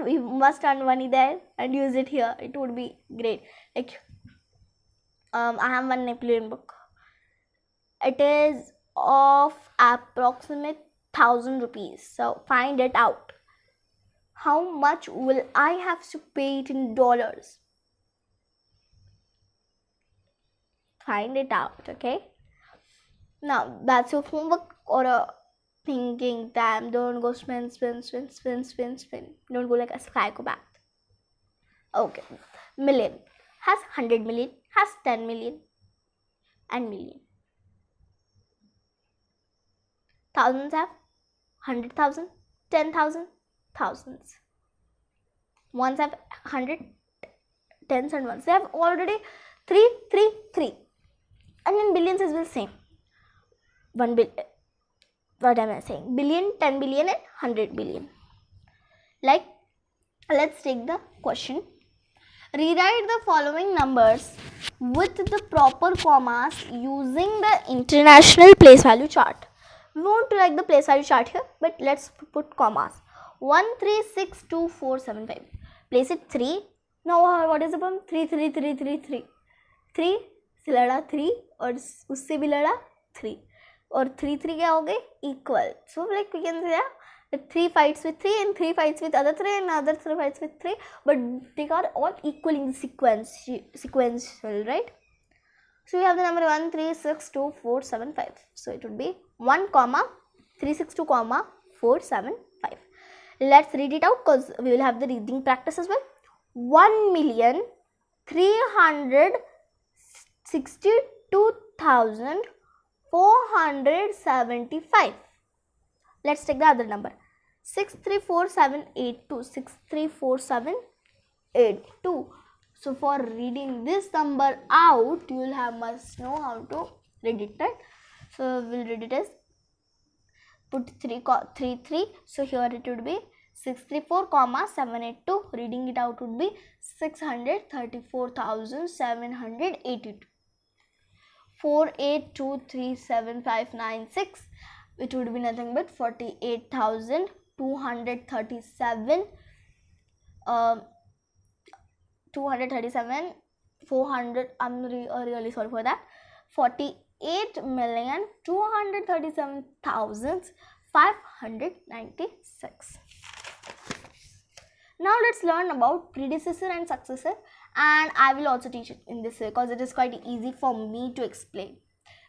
We must earn money there and use it here. It would be great. Like I have one Napoleon book. It is of approximate 1,000 rupees. So find it out. How much will I have to pay it in dollars? Find it out, okay? Now that's your homework or a thinking time. Don't go spin. Don't go like a psychopath. Okay. Million has 100 million, has 10 million, and million. Thousands have 100,000, 10,000, thousands. Ones have 100, tens and ones. They have already 3. And in billions is the same. 1 billion. What am I saying? Billion, 10 billion, and 100 billion. Like, let's take the question. Rewrite the following numbers with the proper commas using the international place value chart. We won't like the place value chart here, but let's put commas. 1 3 6 2 4 7 5. Place it 3. Now what is the problem? 3 3 3 3 3 3 से लड़ा 3 और उससे भी लड़ा 3 और 3 3 क्या हो गए? Equal. So like we can say that 3 fights with 3 and 3 fights with other 3 and other 3 fights with 3, but they are all equal in the sequential, right? So we have the number 1 3 6 2 4 7 5. So it would be 1 comma 3 6 2 comma 4 7 5. Let's read it out because we will have the reading practice as well. 1,362,475. Let's take the other number. 634,782. 634,782. So for reading this number out, you will must know how to read it, right? So we'll read it as put 3 3. So here it would be 634,782. Reading it out would be 634,782. 48237596. It would be nothing but 48,237. 400. I'm really sorry for that. 48,237,596. Now let's learn about predecessor and successor, and I will also teach it in this way because it is quite easy for me to explain.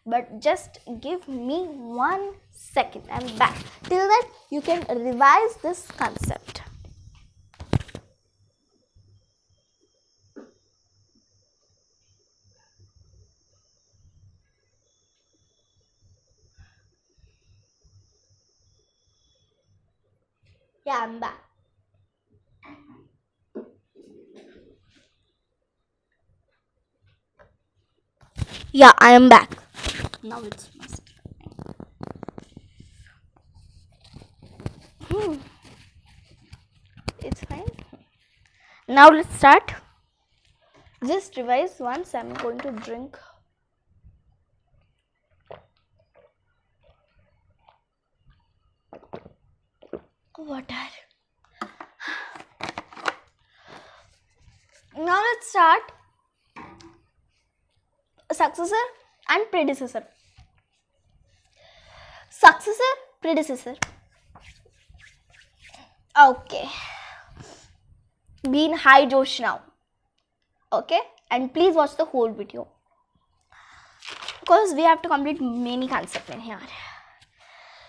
But just give me 1 second. I'm back. Till then, you can revise this concept. Yeah, I'm back. Yeah, I am back. Now it's must. It's fine. Now let's start. Just revise once. I'm going to drink water. Now let's start successor and predecessor. Successor, predecessor. Okay. Be in high josh now. Okay, and please watch the whole video because we have to complete many concepts in here.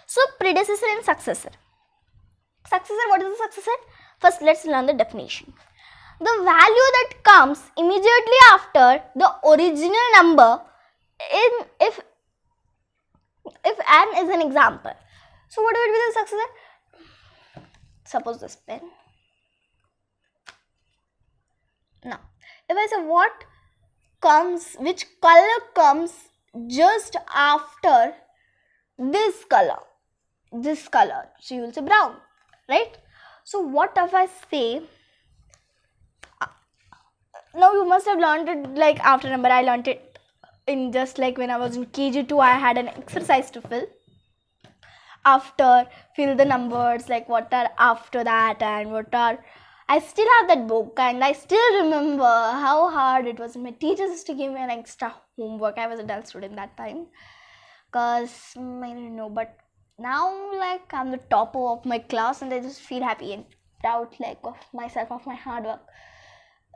So predecessor and successor. Successor, what is the successor? First, let's learn the definition. The value that comes immediately after the original number if n is an example. So what would be the successor? Suppose this pen. Now, if I say which color comes just after this color, so you will say brown, right? So what if I say, now you must have learned it like after number. I learned it in just like when I was in KG2, I had an exercise to fill. After fill the numbers, like what are after that and what are. I still have that book and I still remember how hard it was. My teachers used to give me an extra homework. I was a dull student that time because I don't know, but now like I'm the topper of my class and I just feel happy and proud like of myself, of my hard work.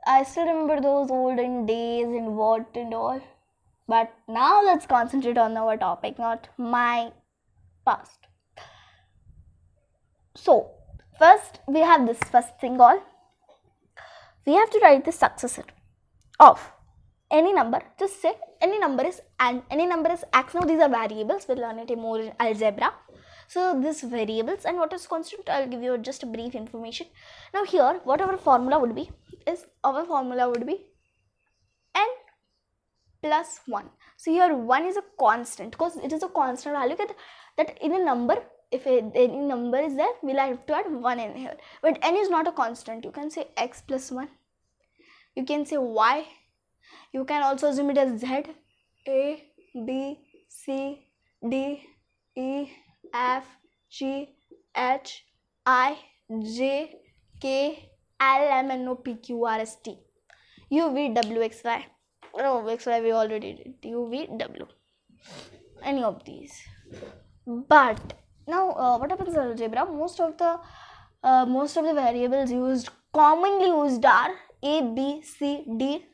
I still remember those olden days and what and all. But now let's concentrate on our topic, not my past. So first we have this first thing all. We have to write the successor of any number. Just say any number is and any number is x. Now these are variables. We'll learn it more in algebra. So this variables and what is constant, I'll give you just a brief information. Now here what our formula would be is n plus 1. So here 1 is a constant because it is a constant value that in a number, if any number is there, we'll have to add 1 in here. But n is not a constant. You can say x plus 1. You can say y. You can also assume it as z, a, b, c, d, e, F, G, H, I, J, K, L, M, N, O, P, Q, R, S, T. U, V, W, X, Y. No, X, Y we already did. U, V, W. Any of these. But now what happens in algebra? Most of the variables commonly used are A, B, C, D,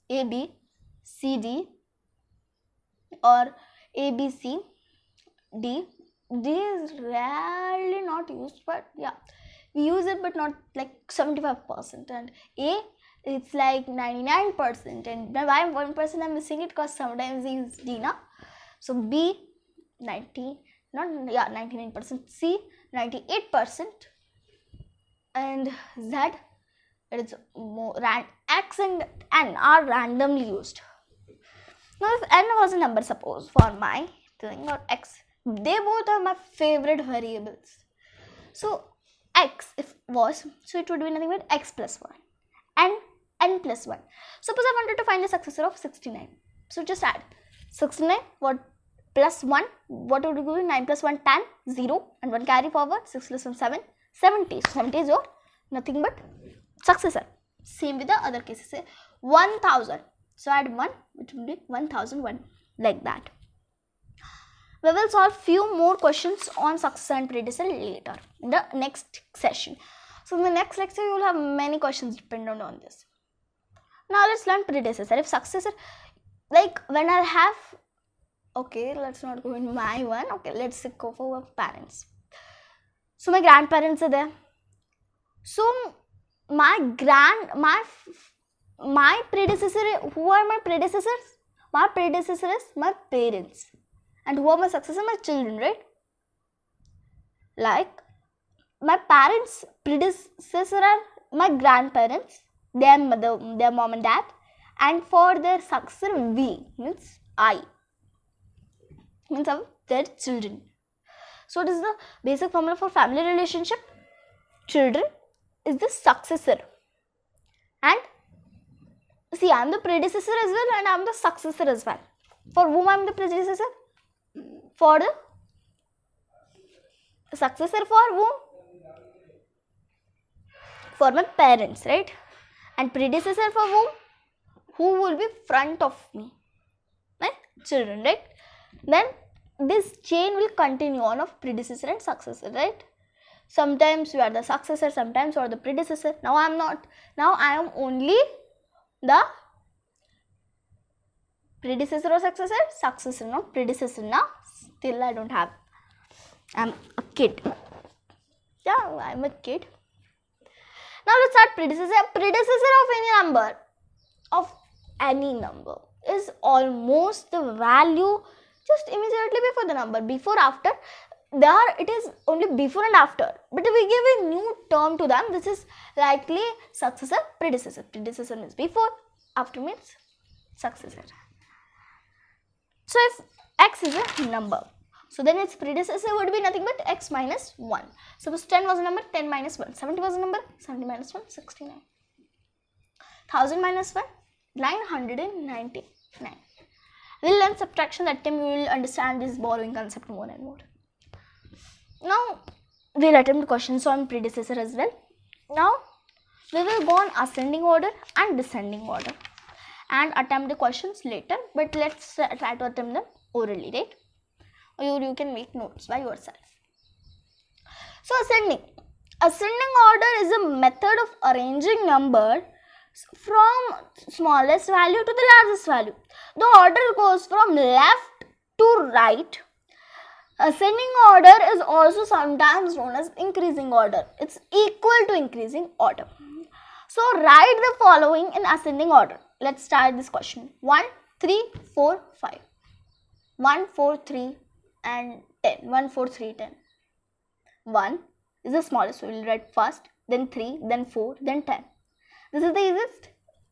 A, B, C, D, or A, B, C, D. D is rarely not used, but yeah, we use it, but not like 75%. And A, it's like 99%. And why 1% I'm missing it? Because sometimes we use D, na? So B, 99%. C, 98%. And Z, it's more X and N are randomly used. Now if N was a number, suppose for my thing, or X, they both are my favorite variables. So X if was, so it would be nothing but X plus 1 and N plus 1. Suppose I wanted to find the successor of 69. So just add 69 what plus 1, what would be 9 plus 1 10, 0 and 1 carry forward, 6 plus 1 7, 70. So 70 is your nothing but successor. Same with the other cases, say 1000. So add 1, which will be 1001, like that. We will solve few more questions on successor and predecessor later in the next session. So in the next lecture you will have many questions dependent on this. Now let's learn predecessor. If successor, like when I have, okay, let's not go in my one. Okay, let's go for parents. So my grandparents are there. So my predecessor, who are my predecessors? My predecessor is my parents. And who are my successors? My children, right? Like my parents' predecessor are my grandparents, their mother, their mom and dad, and for their successor, we means I, means of their children. So what is the basic formula for family relationship? Children is the successor, and see, I am the predecessor as well, and I am the successor as well. For whom I am the predecessor? For the successor, for whom? For my parents, right? And predecessor for whom? Who will be front of me? My children, right? Then this chain will continue on of predecessor and successor, right? Sometimes you are the successor, sometimes you are the predecessor. Now I am not. Now I am only the predecessor or successor? Successor, no predecessor now. Still I don't have. I am a kid. Yeah, I am a kid. Now let's start predecessor. Predecessor of any number is almost the value just immediately before the number. Before, after, there it is only before and after. But if we give a new term to them, this is likely successor, predecessor. Predecessor means before, after means successor. So if X is a number, so then its predecessor would be nothing but X minus 1. Suppose 10 was a number, 10 minus 1. 70 was a number, 70 minus 1, 69. 1000 minus 1, 999. We'll learn subtraction. That time you will understand this borrowing concept more and more. Now we'll attempt questions on predecessor as well. Now we will go on ascending order and descending order and attempt the questions later, but let's try to attempt them orally, right? Or you can make notes by yourself. So ascending order is a method of arranging numbers from smallest value to the largest value. The order goes from left to right. Ascending order is also sometimes known as increasing order. It's equal to increasing order. So write the following in ascending order. Let's start this question. 1, 3, 4, 5. 1, 4, 3 and 10. 1, 4, 3, 10. 1 is the smallest, so we will write first, then 3, then 4, then 10. This is the easiest.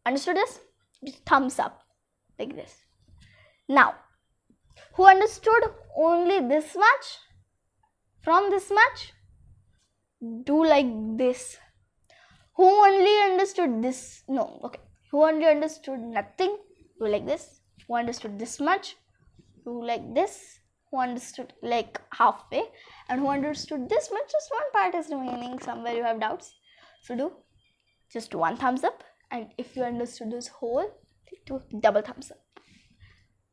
Understood this? Just thumbs up like this. Now, who understood only this much? From this much? Do like this. Who only understood this? No, okay. Who only understood nothing? Do like this. Who understood this much? Do like this. who understood like halfway, and who understood this much, just one part is remaining. Somewhere you have doubts, so do just one thumbs up, and if you understood this whole, do double thumbs up.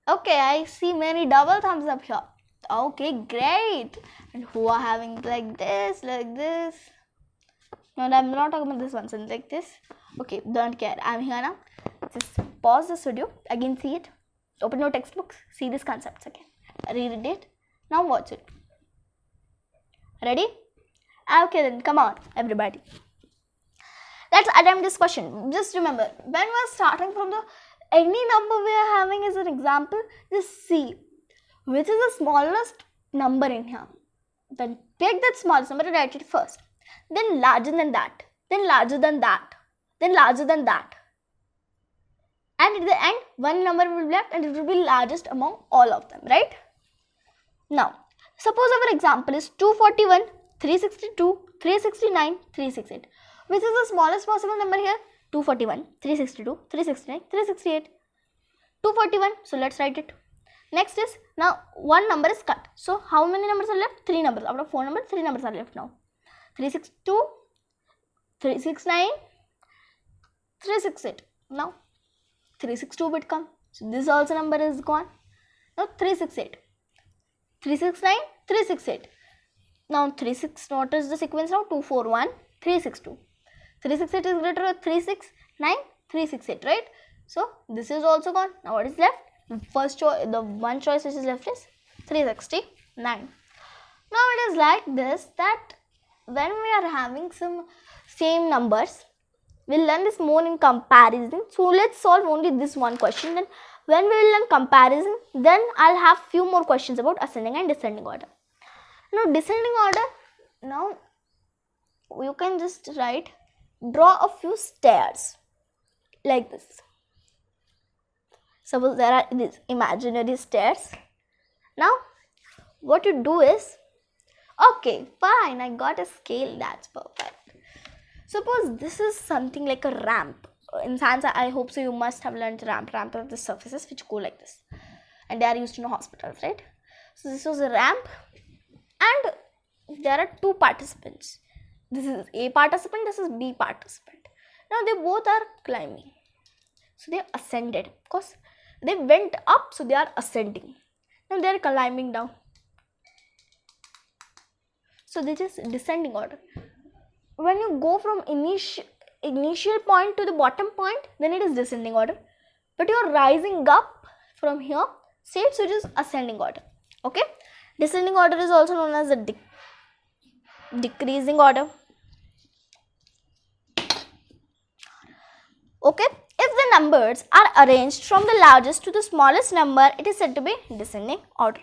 Okay, I see many double thumbs up here. Okay, great. And who are having like this? No, I'm not talking about this one, so like this. Okay, don't care. I'm here now. Just pause this video. Again, see it. Open your textbooks. See these concepts again. Read it. Now watch it. Ready? Okay then, come on, everybody. Let's attempt this question. Just remember, when we're starting from the any number we are having as an example, just see which is the smallest number in here. Then take that smallest number and write it first. Then larger than that. Then larger than that. Then larger than that. And at the end, one number will be left and it will be largest among all of them, right? Now, suppose our example is 241, 362, 369, 368. Which is the smallest possible number here? 241, 362, 369, 368. 241, so let's write it. Next is, now one number is cut. So how many numbers are left? 3 numbers. Out of 4 numbers, 3 numbers are left now. 362, 369, 368. Now 362 will come. So this also number is gone. Now 368. 369, 368. Now what is the sequence now? 241, 362. 368 is greater than 369, 368, right? So this is also gone. Now what is left? First choice, the one choice which is left is 369. Now it is like this, that when we are having some same numbers, we'll learn this more in comparison. So let's solve only this one question. Then when we will learn comparison, then I'll have few more questions about ascending and descending order. Now descending order, now you can just draw a few stairs like this. Suppose there are these imaginary stairs. Now what you do is, okay, fine, I got a scale, that's perfect. Suppose this is something like a ramp. In science, I hope so you must have learned ramp of the surfaces which go like this. And they are used in hospitals, right? So this was a ramp and there are two participants. This is A participant, this is B participant. Now they both are climbing. So they ascended. Of course, they went up, so they are ascending. Now they are climbing down. So this is descending order. When you go from initial point to the bottom point, then it is descending order. But you are rising up from here, so it is ascending order. Okay. Descending order is also known as the decreasing order. Okay. If the numbers are arranged from the largest to the smallest number, it is said to be descending order.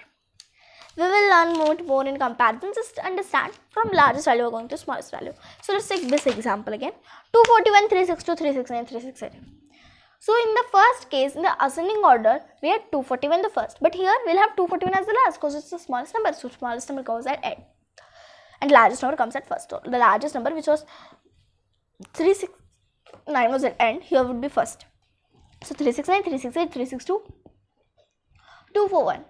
We will learn more in comparison. Just understand from largest value we are going to smallest value. So let's take this example again. 241, 362, 369, 368. So in the first case, in the ascending order, we had 241 the first. But here we will have 241 as the last because it's the smallest number. So smallest number goes at end. And largest number comes at first. So the largest number, which was 369, was at end. Here would be first. So 369, 368, 362, 241.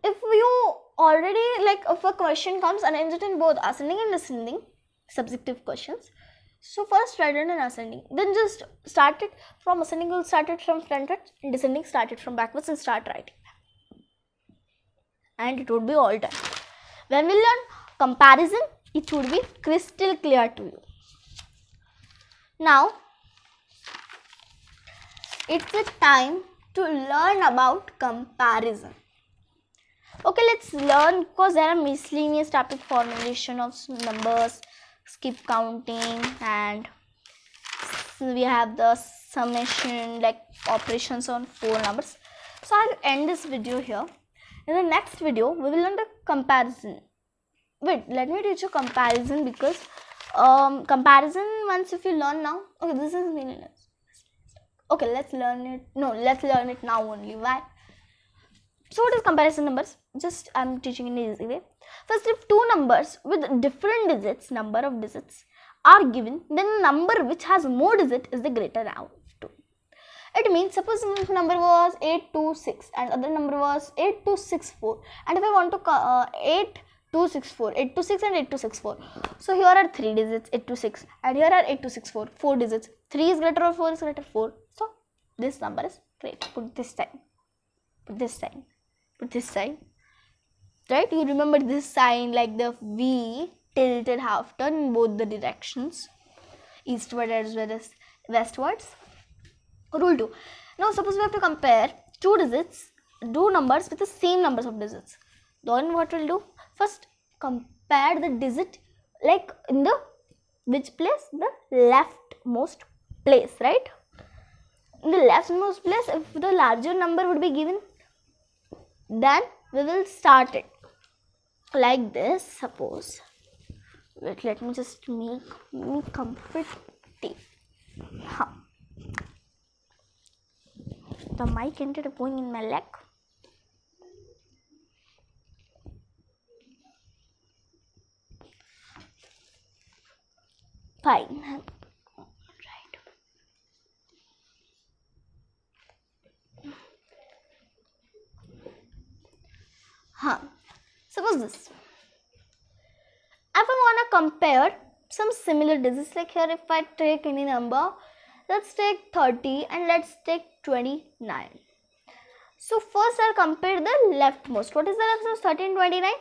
If you already, if a question comes, arrange it in both ascending and descending, subjective questions. So first write it in ascending, then just start it from ascending, you will start it from frontwards, and descending start it from backwards and start writing. And it would be all done. When we learn comparison, it would be crystal clear to you. Now, it's a time to learn about comparison. Okay, let's learn, because there are miscellaneous topic, formulation of numbers, skip counting, and we have the summation, operations on 4 numbers. So I'll end this video here. In the next video, we will learn the comparison. Wait, let me teach you comparison, because comparison, once if you learn now, okay, this is meaningless. Okay, let's learn it. No, let's learn it now only. Why? So what is comparison numbers? Just I'm teaching in an easy way. First, if two numbers with different digits, number of digits, are given, then the number which has more digit is the greater of 2. It means suppose if number was 826 and other number was 8264, and if I want to 8264, 826 and 8264. So here are 3 digits 826 and here are 8264, 4 digits. 3 is greater or 4 is greater? 4. So this number is great. Put this sign. Put this sign. Put this sign. Right? You remember this sign like the V tilted half turn in both the directions, eastward as well as westwards. Rule 2. Now suppose we have to compare two numbers with the same numbers of digits. Then what we'll do? First, compare the digit like in the which place? The leftmost place, right? In the leftmost place, if the larger number would be given, then we will start it like this. Suppose, wait, let me just make me comfortable. The mic ended up going in my leg. Fine. Right. Suppose this. If I want to compare some similar digits, like here if I take any number, let's take 30 and let's take 29. So first I'll compare the leftmost. What is the leftmost? 30 and 29?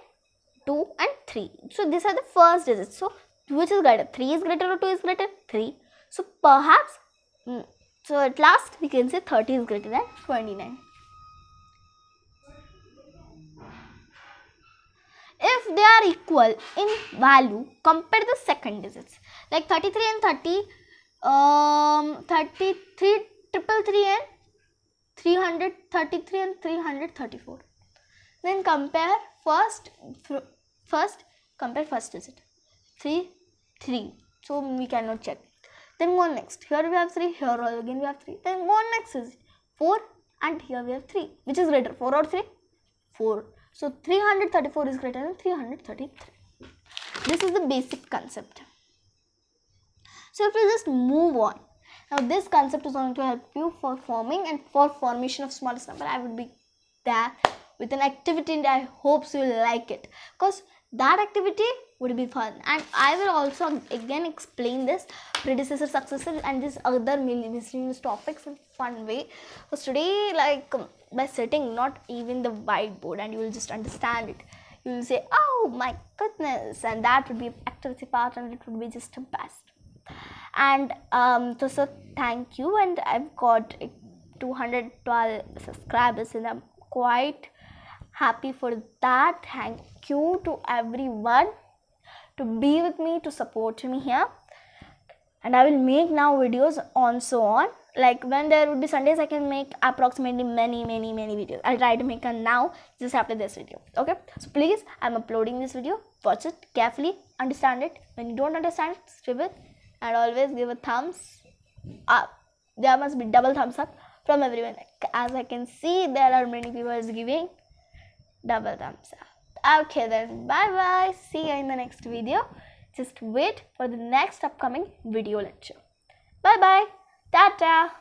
2 and 3. So these are the first digits. So which is greater? 3 is greater or 2 is greater? 3. So perhaps, so at last we can say 30 is greater than 29. If they are equal in value, compare the second digits. Like 33 and 30, 33 triple 3 and 333 and 334. Then compare first digit. 3, 3. So we cannot check. Then go on next. Here we have 3. Here again we have 3. Then go on next is 4 and here we have 3. Which is greater? 4 or 3? 4. So 334 is greater than 333. This is the basic concept. So if we just move on. Now this concept is going to help you for forming and for formation of smallest number. I would be there with an activity and I hope you will like it. Because that activity would be fun. And I will also again explain this predecessor, successor and this other miscellaneous topics in fun way. Because today, like by sitting not even the whiteboard and you will just understand it. You will say, oh my goodness, and that would be activity part and it would be just the best. And so thank you, and I've got 212 subscribers and I'm quite happy for that. Thank you to everyone to be with me, to support me here. And I will make now videos on so on. Like when there would be Sundays, I can make approximately many videos. I'll try to make a now just after this video. Okay, so please, I'm uploading this video. Watch it carefully, understand it. When you don't understand it, scribble it, and always give a thumbs up. There must be double thumbs up from everyone. As I can see, there are many people giving double thumbs up. Okay then, bye bye. See you in the next video. Just wait for the next upcoming video lecture. Bye bye. Tata.